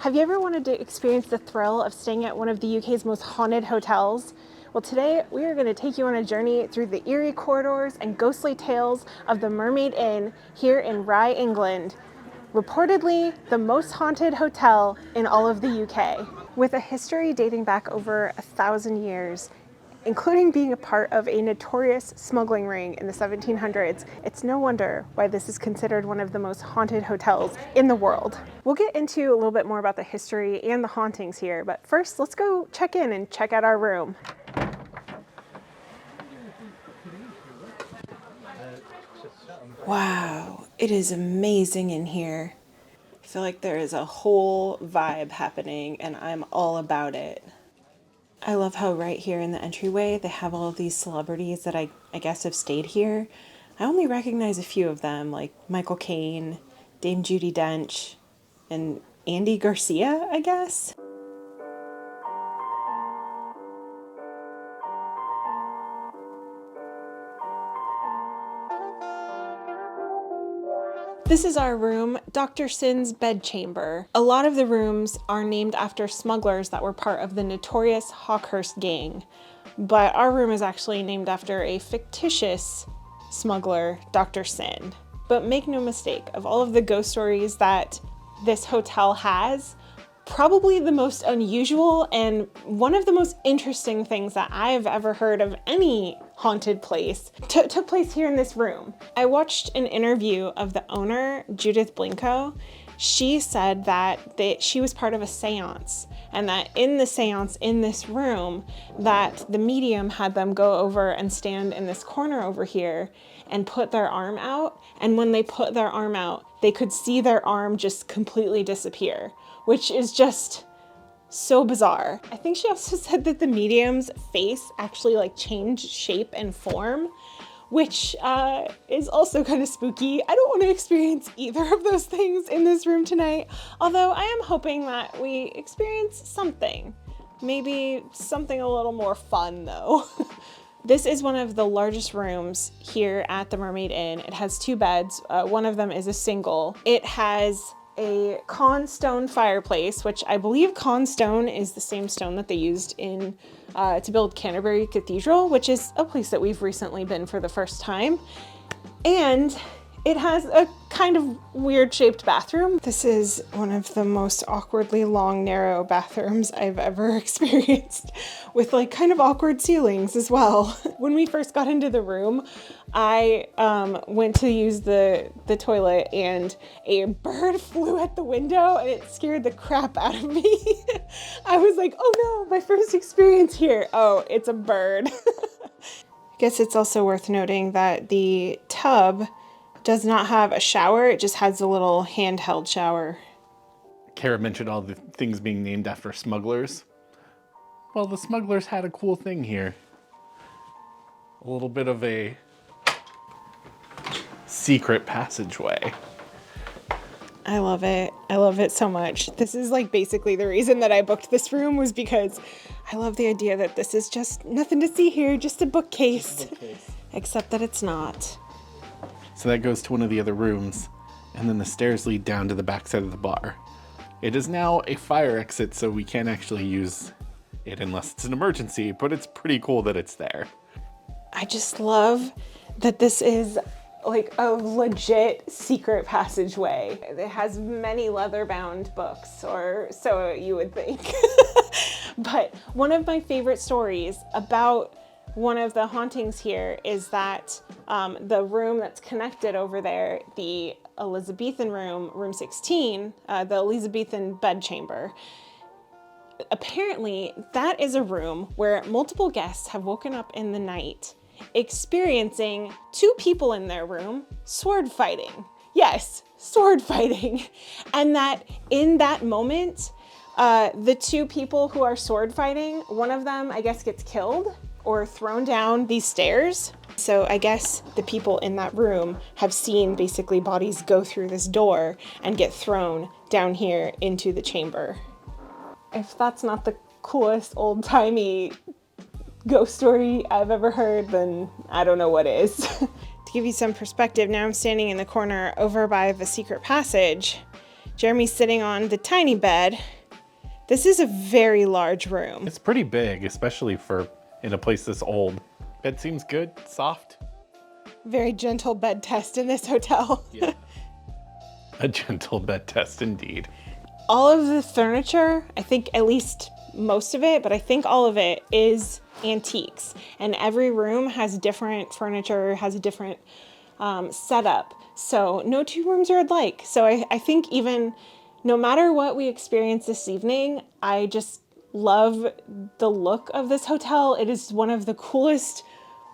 Have you ever wanted to experience the thrill of staying at one of the UK's most haunted hotels? Well, today we are going to take you on a journey through the eerie corridors and ghostly tales of the Mermaid Inn here in Rye, England. Reportedly the most haunted hotel in all of the UK. With a history dating back over 1,000 years, including being a part of a notorious smuggling ring in the 1700s, it's no wonder why this is considered one of the most haunted hotels in the world. We'll get into a little bit more about the history and the hauntings here, but first let's go check in and check out our room. Wow, it is amazing in here. I feel like there is a whole vibe happening and I'm all about it. I love how right here in the entryway they have all of these celebrities that I guess have stayed here. I only recognize a few of them, like Michael Caine, Dame Judi Dench, and Andy Garcia, I guess. This is our room, Dr. Sin's bedchamber. A lot of the rooms are named after smugglers that were part of the notorious Hawkhurst gang, but our room is actually named after a fictitious smuggler, Dr. Sin. But make no mistake, of all of the ghost stories that this hotel has, probably the most unusual and one of the most interesting things that I've ever heard of any haunted place took place here in this room. I watched an interview of the owner, Judith Blinko. She said that she was part of a seance, and that in the seance in this room, that the medium had them go over and stand in this corner over here and put their arm out. And when they put their arm out, they could see their arm just completely disappear, which is just so bizarre. I think she also said that the medium's face actually changed shape and form, which is also kind of spooky. I don't want to experience either of those things in this room tonight, although I am hoping that we experience something. Maybe something a little more fun though. This is one of the largest rooms here at the Mermaid Inn. It has 2 beds. One of them is a single. It has a Caen stone fireplace, which I believe Caen stone is the same stone that they used in to build Canterbury Cathedral, which is a place that we've recently been for the first time. And it has a kind of weird shaped bathroom. This is one of the most awkwardly long, narrow bathrooms I've ever experienced, with kind of awkward ceilings as well. When we first got into the room, I went to use the toilet and a bird flew at the window and it scared the crap out of me. I was like, oh no, my first experience here. Oh, it's a bird. I guess it's also worth noting that the tub does not have a shower, it just has a little handheld shower. Kara mentioned all the things being named after smugglers. Well, the smugglers had a cool thing here. A little bit of a secret passageway. I love it. I love it so much. This is basically the reason that I booked this room, was because I love the idea that this is just nothing to see here, just a bookcase. Except that it's not. So that goes to one of the other rooms, and then the stairs lead down to the backside of the bar. It is now a fire exit, so we can't actually use it unless it's an emergency, but it's pretty cool that it's there. I just love that this is a legit secret passageway. It has many leather-bound books, or so you would think. But one of my favorite stories about one of the hauntings here is that the room that's connected over there, the Elizabethan room, room 16, the Elizabethan bedchamber, apparently that is a room where multiple guests have woken up in the night experiencing 2 people in their room sword fighting. Yes, sword fighting. And that in that moment, the 2 people who are sword fighting, one of them, I guess, gets killed or thrown down these stairs. So I guess the people in that room have seen basically bodies go through this door and get thrown down here into the chamber. If that's not the coolest old-timey ghost story I've ever heard, then I don't know what is. To give you some perspective, now I'm standing in the corner over by the secret passage. Jeremy's sitting on the tiny bed. This is a very large room. It's pretty big, especially for in a place this old. Bed seems good, soft. Very gentle bed test in this hotel. Yeah. A gentle bed test indeed. All of the furniture, I think at least most of it, but I think all of it is antiques. And every room has different furniture, has a different setup. So no two rooms are alike. So I think even no matter what we experience this evening, I just love the look of this hotel. It is one of the coolest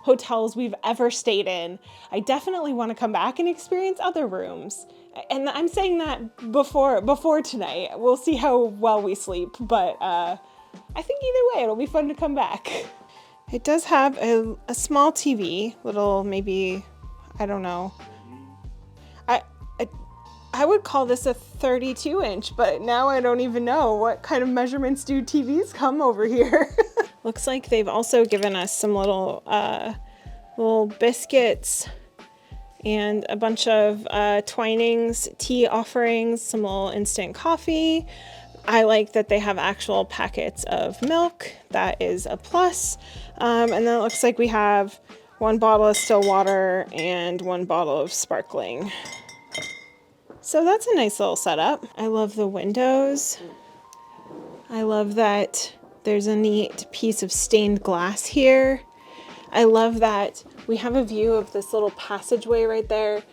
hotels we've ever stayed in. I definitely want to come back and experience other rooms. And I'm saying that before tonight. We'll see how well we sleep, but I think either way, it'll be fun to come back. It does have a small TV, little maybe, I don't know. I would call this a 32-inch, but now I don't even know what kind of measurements do TVs come over here. Looks like they've also given us some little biscuits and a bunch of Twinings tea offerings, some little instant coffee. I like that they have actual packets of milk. That is a plus. And then it looks like we have 1 bottle of still water and 1 bottle of sparkling. So that's a nice little setup. I love the windows. I love that there's a neat piece of stained glass here. I love that we have a view of this little passageway right there.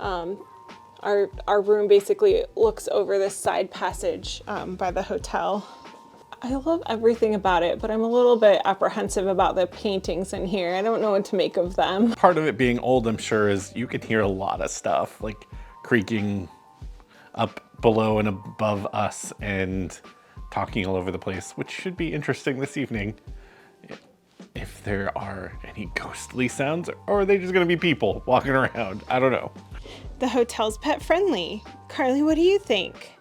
Our room basically looks over this side passage by the hotel. I love everything about it, but I'm a little bit apprehensive about the paintings in here. I don't know what to make of them. Part of it being old, I'm sure, is you can hear a lot of stuff, like creaking up below and above us and talking all over the place, which should be interesting this evening. If there are any ghostly sounds, or are they just gonna be people walking around? I don't know. The hotel's pet friendly. Carly, what do you think?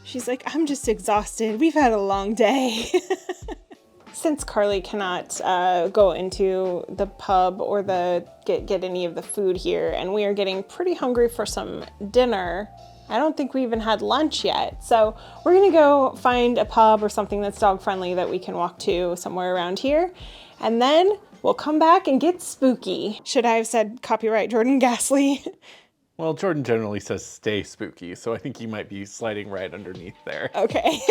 She's like, I'm just exhausted. We've had a long day. Since Carly cannot go into the pub or get any of the food here, and we are getting pretty hungry for some dinner. I don't think we even had lunch yet. So we're gonna go find a pub or something that's dog friendly that we can walk to somewhere around here. And then we'll come back and get spooky. Should I have said copyright Jordan Gasly? Well, Jordan generally says stay spooky, so I think he might be sliding right underneath there. Okay.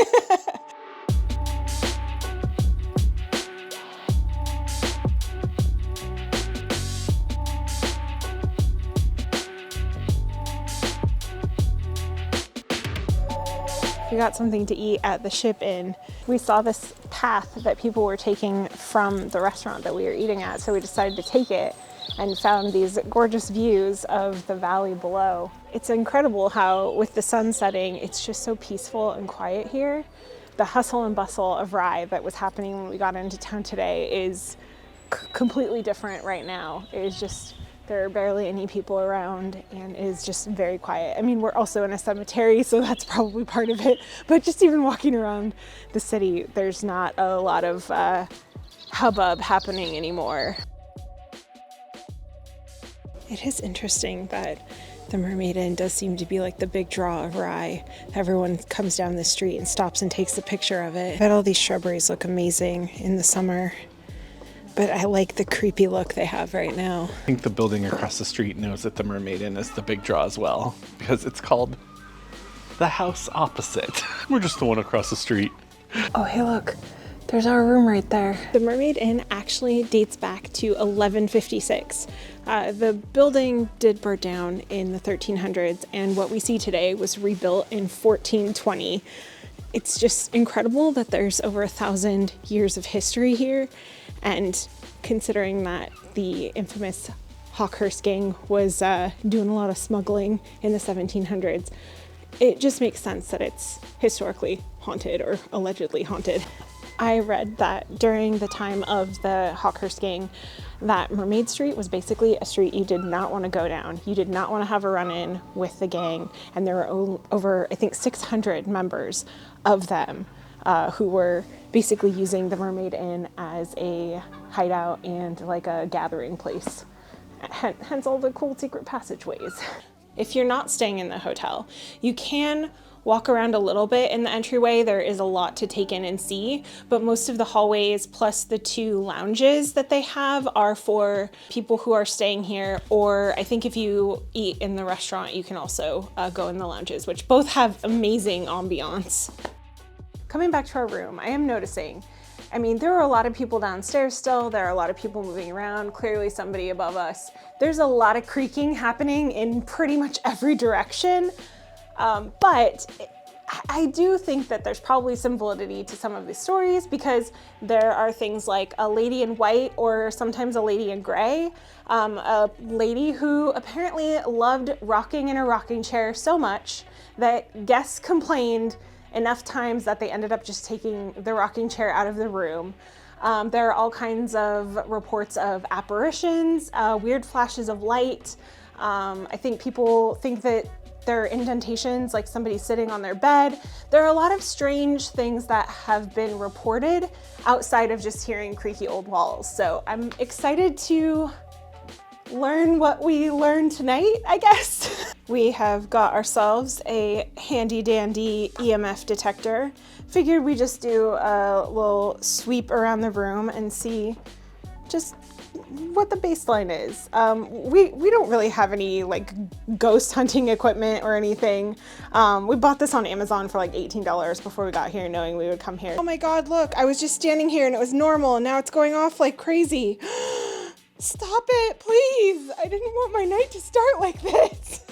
We got something to eat at the Ship Inn. We saw this path that people were taking from the restaurant that we were eating at, so we decided to take it and found these gorgeous views of the valley below. It's incredible how, with the sun setting, it's just so peaceful and quiet here. The hustle and bustle of Rye that was happening when we got into town today is completely different right now. It is just, there are barely any people around and it is just very quiet. I mean, we're also in a cemetery, so that's probably part of it. But just even walking around the city, there's not a lot of hubbub happening anymore. It is interesting that the Mermaid Inn does seem to be like the big draw of Rye. Everyone comes down the street and stops and takes a picture of it. I bet all these shrubberies look amazing in the summer. But I like the creepy look they have right now. I think the building across the street knows that the Mermaid Inn is the big draw as well, because it's called the house opposite. We're just the one across the street. Oh, hey, look. There's our room right there. The Mermaid Inn actually dates back to 1156. The building did burn down in the 1300s, and what we see today was rebuilt in 1420. It's just incredible that there's over 1,000 years of history here, and considering that the infamous Hawkhurst gang was doing a lot of smuggling in the 1700s, it just makes sense that it's historically haunted or allegedly haunted. I read that during the time of the Hawkhurst gang, that Mermaid Street was basically a street you did not want to go down. You did not want to have a run-in with the gang, and there were over, I think, 600 members of them who were basically using the Mermaid Inn as a hideout and like a gathering place. Hence all the cool secret passageways. if you're not staying in the hotel. You can walk around a little bit in the entryway. There is a lot to take in and see, but most of the hallways plus the 2 lounges that they have are for people who are staying here, or I think if you eat in the restaurant, you can also go in the lounges, which both have amazing ambiance. Coming back to our room, I am noticing, I mean, there are a lot of people downstairs still, there are a lot of people moving around, clearly somebody above us. There's a lot of creaking happening in pretty much every direction. But I do think that there's probably some validity to some of these stories, because there are things like a lady in white, or sometimes a lady in gray, a lady who apparently loved rocking in a rocking chair so much that guests complained enough times that they ended up just taking the rocking chair out of the room. There are all kinds of reports of apparitions, weird flashes of light. I think people think that there are indentations, like somebody's sitting on their bed. There are a lot of strange things that have been reported outside of just hearing creaky old walls. So I'm excited to learn what we learned tonight, I guess. We have got ourselves a handy dandy EMF detector. Figured we just do a little sweep around the room and see just what the baseline is. We don't really have any like ghost hunting equipment or anything. We bought this on Amazon for like $18 before we got here, knowing we would come here. Oh my God, look, I was just standing here and it was normal, and now it's going off like crazy. Stop it, please. I didn't want my night to start like this.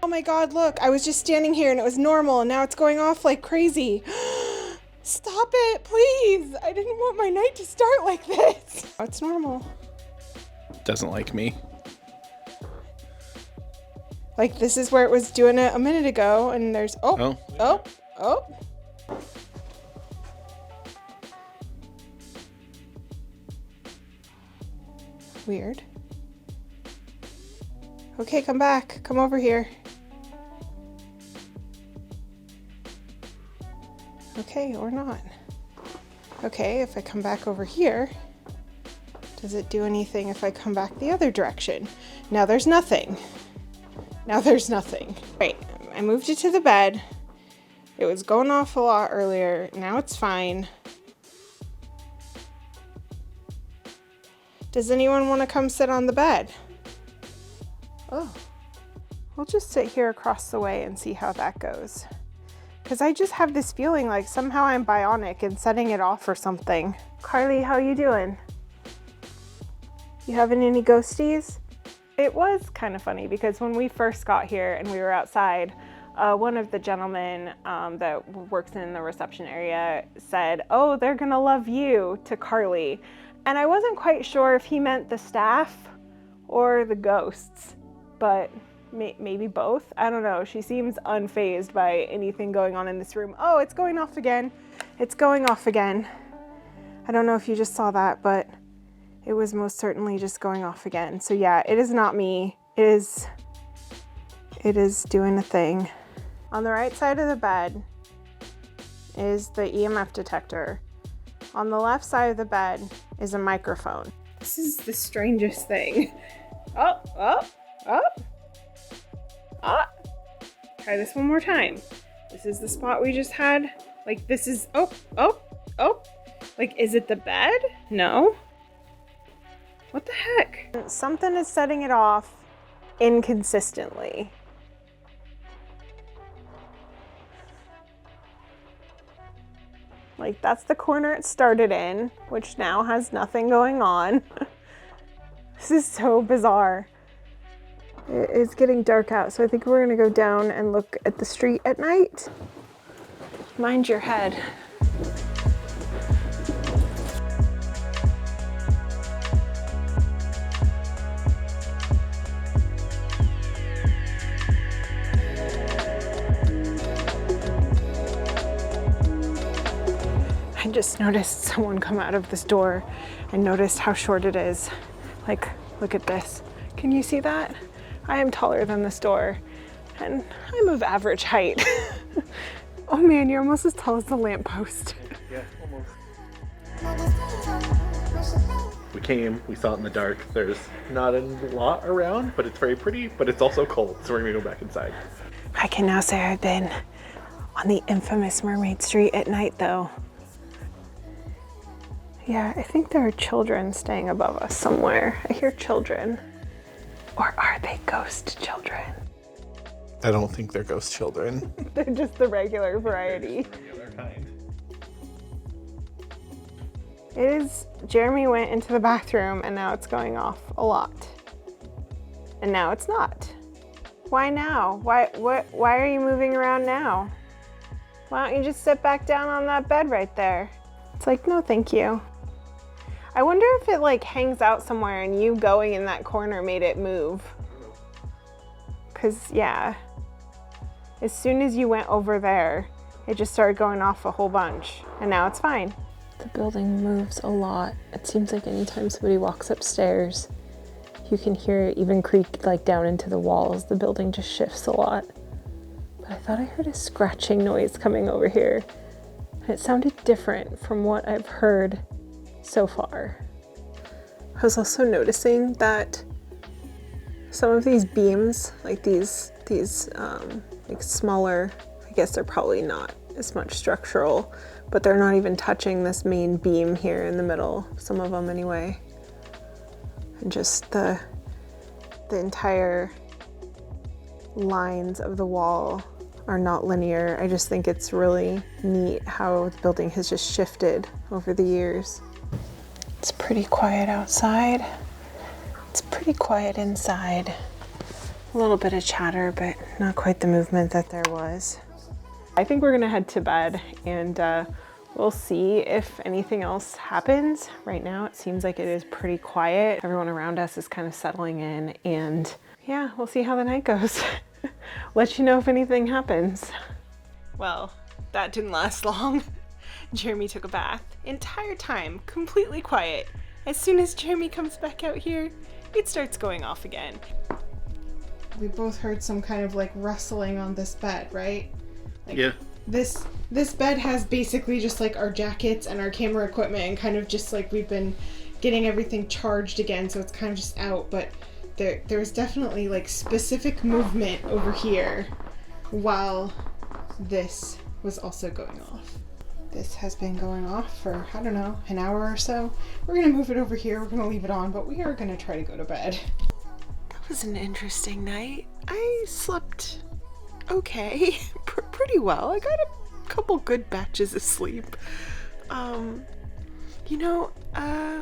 Oh my God, look, I was just standing here and it was normal, and now it's going off like crazy. Stop it, please. I didn't want my night to start like this. Oh, it's normal. Doesn't like me. Like, this is where it was doing it a minute ago, and there's, oh. Weird. Okay, come back. Come over here. Okay, or not. Okay, if I come back over here, does it do anything if I come back the other direction? Now there's nothing. Now there's nothing. Right, I moved it to the bed. It was going off a lot earlier. Now it's fine. Does anyone want to come sit on the bed? Oh, we'll just sit here across the way and see how that goes. Because I just have this feeling like somehow I'm bionic and setting it off or something. Carly, how you doing? You having any ghosties? It was kind of funny because when we first got here and we were outside, one of the gentlemen that works in the reception area said, "Oh, they're gonna love you," to Carly. And I wasn't quite sure if he meant the staff or the ghosts, but maybe both. I don't know. She seems unfazed by anything going on in this room. Oh, it's going off again. It's going off again. I don't know if you just saw that, but it was most certainly just going off again. So yeah, it is not me. It is doing a thing. On the right side of the bed is the EMF detector. On the left side of the bed is a microphone. This is the strangest thing. Oh. Try this one more time. This is the spot we just had. Like, this is, oh. Like, is it the bed? No. What the heck? Something is setting it off inconsistently. Like, that's the corner it started in, which now has nothing going on. This is so bizarre. It's getting dark out, so I think we're gonna go down and look at the street at night. Mind your head. I just noticed someone come out of this door and noticed how short it is. Like, look at this. Can you see that? I am taller than this door, and I'm of average height. Oh man, you're almost as tall as the lamppost. Yeah, almost. We came, we saw it in the dark. There's not a lot around, but it's very pretty, but it's also cold, so we're gonna go back inside. I can now say I've been on the infamous Mermaid Street at night, though. Yeah, I think there are children staying above us somewhere. I hear children. Or are they ghost children? I don't think they're ghost children. They're just the regular variety. Regular kind. It is, Jeremy went into the bathroom and now it's going off a lot. And now it's not. Why now? Why are you moving around now? Why don't you just sit back down on that bed right there? It's like, no, thank you. I wonder if it like hangs out somewhere and you going in that corner made it move. Cause yeah, as soon as you went over there, it just started going off a whole bunch and now it's fine. The building moves a lot. It seems like anytime somebody walks upstairs, you can hear it even creak like down into the walls. The building just shifts a lot. But I thought I heard a scratching noise coming over here. And it sounded different from what I've heard so far. I was also noticing that some of these beams, like these like smaller, I guess they're probably not as much structural, but they're not even touching this main beam here in the middle, some of them anyway. And just the entire lines of the wall are not linear. I just think it's really neat how the building has just shifted over the years. It's pretty quiet outside. It's pretty quiet inside. A little bit of chatter, but not quite the movement that there was. I think we're gonna head to bed and we'll see if anything else happens. Right now, it seems like it is pretty quiet. Everyone around us is kind of settling in and yeah, we'll see how the night goes. Let you know if anything happens. Well, that didn't last long. Jeremy took a bath. Entire time, completely quiet. As soon as Jeremy comes back out here, it starts going off again. We both heard some kind of like rustling on this bed, right? Like, yeah. This bed has basically just like our jackets and our camera equipment and kind of just like we've been getting everything charged again, so it's kind of just out, but there's definitely like specific movement over here while this was also going off. This has been going off for, I don't know, an hour or so. We're gonna move it over here, we're gonna leave it on, but we are gonna try to go to bed. That was an interesting night. I slept okay, pretty well. I got a couple good batches of sleep. You know,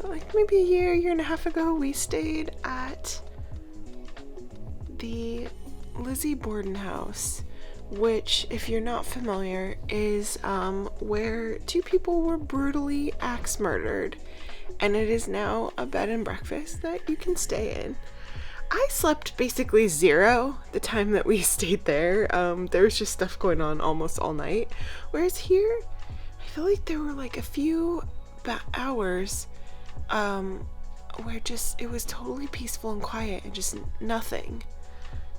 like maybe a year and a half ago, we stayed at the Lizzie Borden house, which, if you're not familiar, is where two people were brutally axe murdered, and it is now a bed and breakfast that you can stay in. I slept basically zero the time that we stayed there. There was just stuff going on almost all night, whereas here, I feel like there were like a few hours where just it was totally peaceful and quiet and just nothing.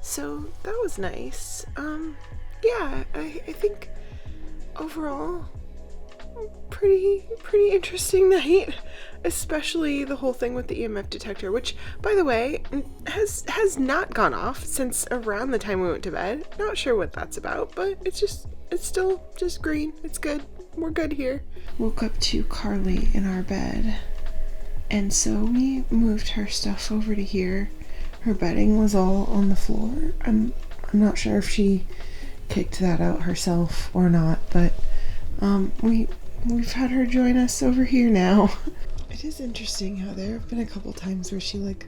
So that was nice. yeah, I think overall, pretty interesting night, especially the whole thing with the EMF detector, which, by the way, has not gone off since around the time we went to bed. Not sure what that's about, but it's still just green. It's good. We're good here. Woke up to Carly in our bed, and so we moved her stuff over to here. Her bedding was all on the floor. I'm not sure if she kicked that out herself or not, but we've had her join us over here now. It is interesting how there have been a couple times where she like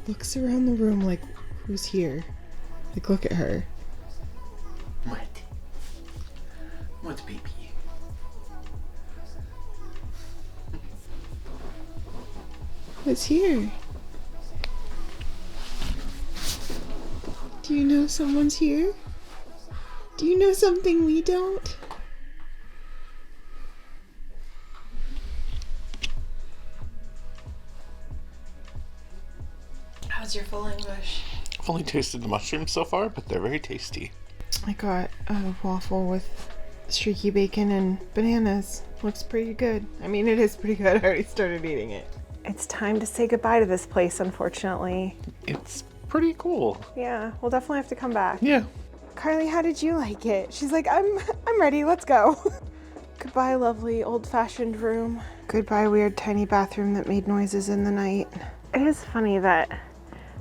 looks around the room like, who's here? Like, look at her. What baby? What's here? Do you know someone's here? Do you know something we don't? How's your full English? I've only tasted the mushrooms so far, but they're very tasty. I got a waffle with streaky bacon and bananas. Looks pretty good. I mean, it is pretty good. I already started eating it. It's time to say goodbye to this place, unfortunately. It's pretty cool. Yeah, we'll definitely have to come back. Yeah. Carly, how did you like it? She's like, I'm ready, let's go. Goodbye, lovely old-fashioned room. Goodbye, weird tiny bathroom that made noises in the night. It is funny that,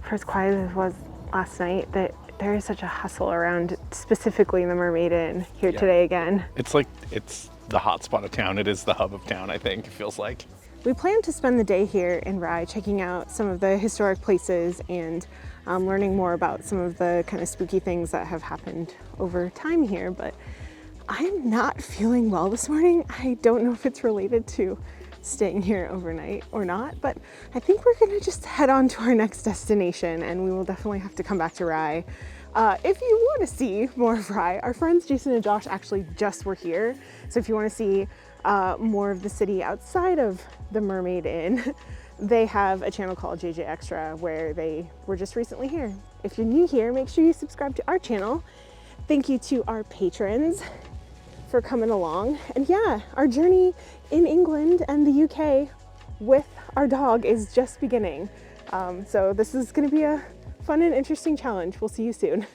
for as quiet as it was last night, that there is such a hustle around, specifically the Mermaid Inn here today again. It's like, it's the hot spot of town. It is the hub of town, I think, it feels like. We plan to spend the day here in Rye, checking out some of the historic places and learning more about some of the kind of spooky things that have happened over time here, but I'm not feeling well this morning. I don't know if it's related to staying here overnight or not, but I think we're gonna just head on to our next destination, and we will definitely have to come back to Rye. If you want to see more of Rye, our friends Jason and Josh actually just were here, so if you want to see more of the city outside of the Mermaid Inn, they have a channel called JJ Extra where they were just recently here. If you're new here, make sure you subscribe to our channel. Thank you to our patrons for coming along. And yeah, our journey in England and the UK with our dog is just beginning. So this is going to be a fun and interesting challenge. We'll see you soon.